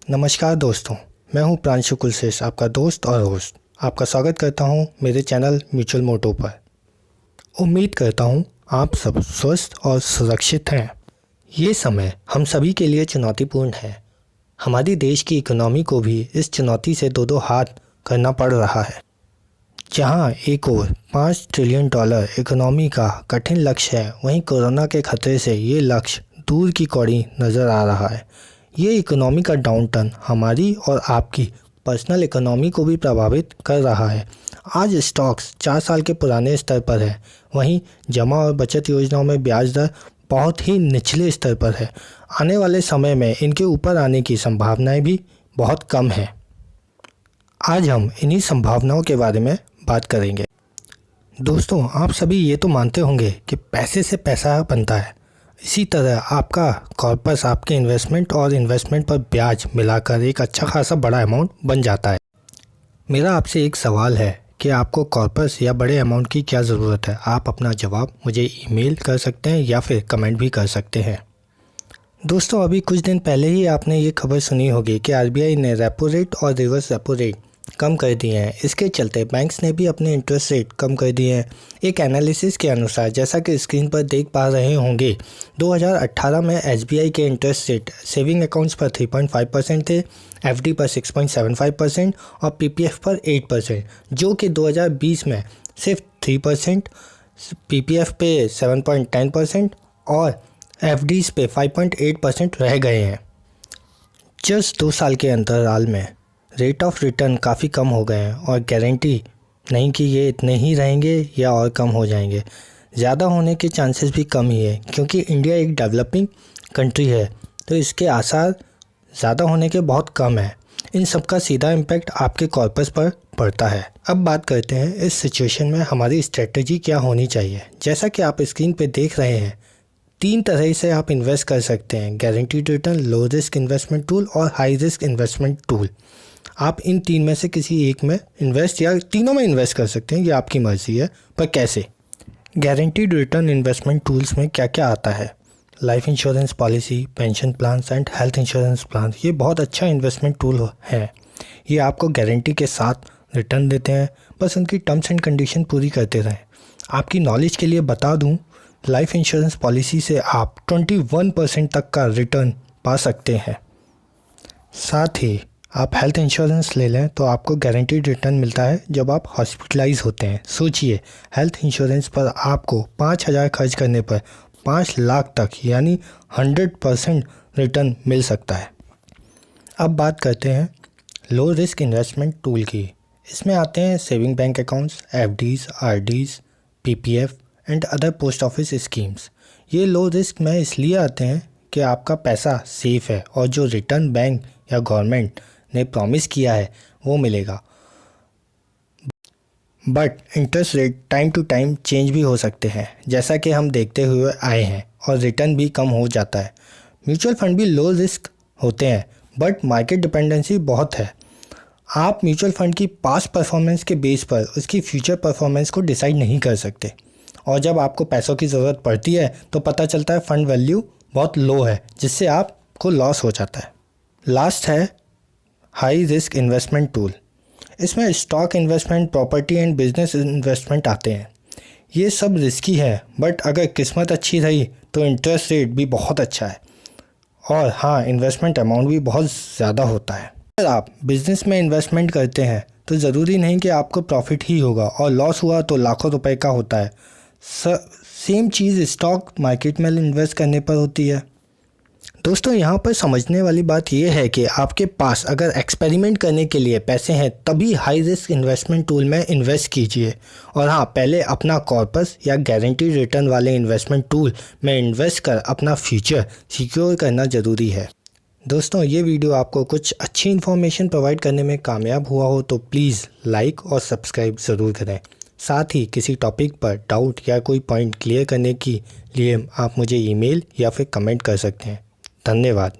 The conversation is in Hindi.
नमस्कार दोस्तों, मैं हूं प्रांशु कुलशेष, आपका दोस्त और होस्ट। आपका स्वागत करता हूं मेरे चैनल म्यूचुअल मोटो पर। उम्मीद करता हूं आप सब स्वस्थ और सुरक्षित हैं। ये समय हम सभी के लिए चुनौतीपूर्ण है। हमारी देश की इकोनॉमी को भी इस चुनौती से दो हाथ करना पड़ रहा है। जहां एक ओर $5 ट्रिलियन इकोनॉमी का कठिन लक्ष्य है, वहीं कोरोना के खतरे से ये लक्ष्य दूर की कौड़ी नज़र आ रहा है। ये इकोनॉमी का डाउनटर्न हमारी और आपकी पर्सनल इकोनॉमी को भी प्रभावित कर रहा है। आज स्टॉक्स 4 साल के पुराने स्तर पर है, वहीं जमा और बचत योजनाओं में ब्याज दर बहुत ही निचले स्तर पर है। आने वाले समय में इनके ऊपर आने की संभावनाएं भी बहुत कम है। आज हम इन्हीं संभावनाओं के बारे में बात करेंगे। दोस्तों, आप सभी ये तो मानते होंगे कि पैसे से पैसा बनता है। इसी तरह आपका कॉर्पस आपके इन्वेस्टमेंट और इन्वेस्टमेंट पर ब्याज मिलाकर एक अच्छा खासा बड़ा अमाउंट बन जाता है। मेरा आपसे एक सवाल है कि आपको कॉर्पस या बड़े अमाउंट की क्या ज़रूरत है। आप अपना जवाब मुझे ईमेल कर सकते हैं या फिर कमेंट भी कर सकते हैं। दोस्तों, अभी कुछ दिन पहले ही आपने ये खबर सुनी होगी कि आरबीआई ने रेपो रेट और रिवर्स रेपो रेट कम कर दिए हैं। इसके चलते बैंक्स ने भी अपने इंटरेस्ट रेट कम कर दिए हैं। एक एनालिसिस के अनुसार, जैसा कि स्क्रीन पर देख पा रहे होंगे, 2018 में एसबीआई के इंटरेस्ट रेट सेविंग अकाउंट्स पर 3.5% थे, एफडी पर 6.75% और पीपीएफ पर 8%, जो कि 2020 में सिर्फ 3%, पीपीएफ पे 7.10% और एफडीज पे 5.8% रह गए हैं। जस्ट 2 साल के अंतराल में रेट ऑफ रिटर्न काफ़ी कम हो गए हैं और गारंटी नहीं कि ये इतने ही रहेंगे या और कम हो जाएंगे। ज़्यादा होने के चांसेस भी कम ही है, क्योंकि इंडिया एक डेवलपिंग कंट्री है, तो इसके आसार ज़्यादा होने के बहुत कम है। इन सब का सीधा इम्पैक्ट आपके कॉर्पस पर पड़ता है। अब बात करते हैं इस सिचुएशन में हमारी स्ट्रेटजी क्या होनी चाहिए। जैसा कि आप स्क्रीन पे देख रहे हैं, 3 तरह से आप इन्वेस्ट कर सकते हैं: guaranteed return, low risk investment tool और हाई रिस्क इन्वेस्टमेंट टूल। आप इन 3 में से किसी एक में इन्वेस्ट या तीनों में इन्वेस्ट कर सकते हैं, ये आपकी मर्ज़ी है। पर कैसे? गारंटीड रिटर्न इन्वेस्टमेंट टूल्स में क्या क्या आता है? Life insurance policy, pension plans and health insurance plan. ये बहुत अच्छा इन्वेस्टमेंट टूल है। ये आपको गारंटी के साथ रिटर्न देते हैं, बस उनकी टर्म्स एंड कंडीशन पूरी करते रहें। आपकी नॉलेज के लिए बता दूँ, लाइफ इंश्योरेंस पॉलिसी से आप 21% तक का रिटर्न पा सकते हैं। साथ ही आप हेल्थ इंश्योरेंस ले लें तो आपको गारंटीड रिटर्न मिलता है जब आप हॉस्पिटलाइज होते हैं। सोचिए, हेल्थ इंश्योरेंस पर आपको 5,000 खर्च करने पर 5 लाख तक यानी 100% रिटर्न मिल सकता है। अब बात करते हैं लो रिस्क इन्वेस्टमेंट टूल की। इसमें आते हैं saving bank accounts, FDs, RDs, PPF and other post office schemes. ये लो रिस्क में इसलिए आते हैं कि आपका पैसा सेफ है और जो रिटर्न बैंक या गवर्नमेंट ने प्रॉमिस किया है वो मिलेगा। But interest rate time to time change भी हो सकते हैं, जैसा कि हम देखते हुए आए हैं, और रिटर्न भी कम हो जाता है। म्यूचुअल फंड भी लो रिस्क होते हैं, बट मार्केट डिपेंडेंसी बहुत है। आप म्यूचुअल फंड की पास्ट परफॉर्मेंस के बेस पर उसकी फ्यूचर परफॉर्मेंस को डिसाइड नहीं कर सकते, और जब आपको पैसों की ज़रूरत पड़ती है तो पता चलता है फंड वैल्यू बहुत लो है, जिससे आपको लॉस हो जाता है। लास्ट है हाई रिस्क इन्वेस्टमेंट टूल। इसमें stock investment, property and business investment आते हैं। ये सब रिस्की है, बट अगर किस्मत अच्छी रही तो इंटरेस्ट रेट भी बहुत अच्छा है, और हाँ, इन्वेस्टमेंट अमाउंट भी बहुत ज़्यादा होता है। अगर आप बिजनेस में इन्वेस्टमेंट करते हैं तो ज़रूरी नहीं कि आपको प्रॉफिट ही होगा, और लॉस हुआ तो लाखों रुपए का होता है। सेम चीज़ स्टॉक मार्केट में इन्वेस्ट करने पर होती है। दोस्तों, यहाँ पर समझने वाली बात यह है कि आपके पास अगर एक्सपेरिमेंट करने के लिए पैसे हैं तभी हाई रिस्क इन्वेस्टमेंट टूल में इन्वेस्ट कीजिए, और हाँ, पहले अपना कॉर्पस या गारंटीड रिटर्न वाले इन्वेस्टमेंट टूल में इन्वेस्ट कर अपना फ्यूचर सिक्योर करना ज़रूरी है। दोस्तों, ये वीडियो आपको कुछ अच्छी इन्फॉर्मेशन प्रोवाइड करने में कामयाब हुआ हो तो प्लीज़ लाइक और सब्सक्राइब ज़रूर करें। साथ ही किसी टॉपिक पर डाउट या कोई पॉइंट क्लियर करने के लिए आप मुझे ईमेल या फिर कमेंट कर सकते हैं। धन्यवाद।